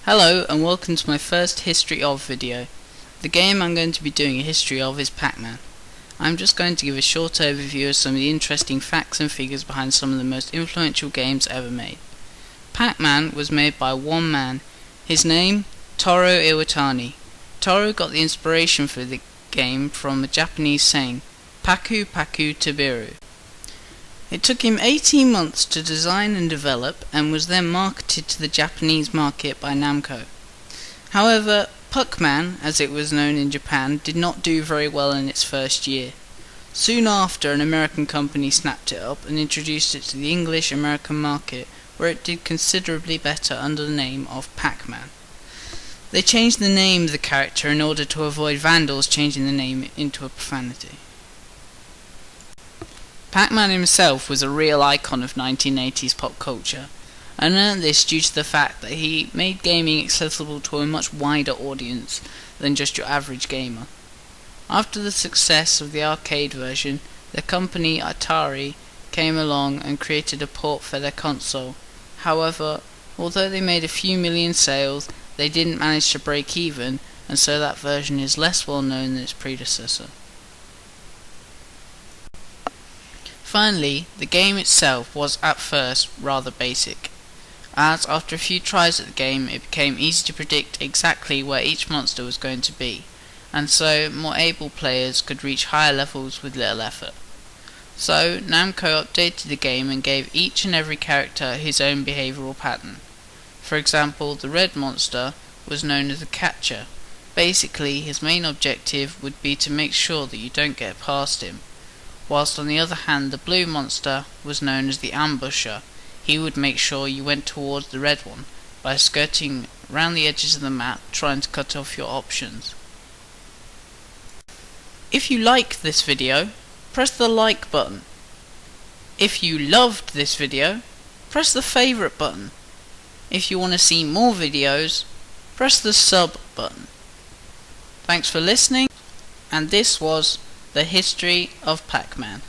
Hello and welcome to my first History of video. The game I'm going to be doing a history of is Pacman. I'm just going to give a short overview of some of the interesting facts and figures behind some of the most influential games ever made. Pacman was made by one man, his name Toru Iwatani. Toru got the inspiration for the game from a Japanese saying, Paku Paku Tabiru. It took him 18 months to design and develop and was then marketed to the Japanese market by Namco. However, Pacman, as it was known in Japan, did not do very well in its first year. Soon after, an American company snapped it up and introduced it to the English-American market, where it did considerably better under the name of Pacman. They changed the name of the character in order to avoid vandals changing the name into a profanity. Pacman himself was a real icon of 1980s pop culture, and earned this due to the fact that he made gaming accessible to a much wider audience than just your average gamer. After the success of the arcade version, the company Atari came along and created a port for their console. However, although they made a few million sales, they didn't manage to break even, and so that version is less well known than its predecessor. Finally, the game itself was at first rather basic, as after a few tries at the game it became easy to predict exactly where each monster was going to be, and so more able players could reach higher levels with little effort. So Namco updated the game and gave each and every character his own behavioural pattern. For example, the red monster was known as the catcher. Basically, his main objective would be to make sure that you don't get past him, whilst on the other hand the blue monster was known as the ambusher. He would make sure you went towards the red one by skirting around the edges of the map, trying to cut off your options. If you liked this video, press the like button. If you loved this video, press the favourite button. If you want to see more videos, press the sub button. Thanks for listening, and this was the history of Pacman.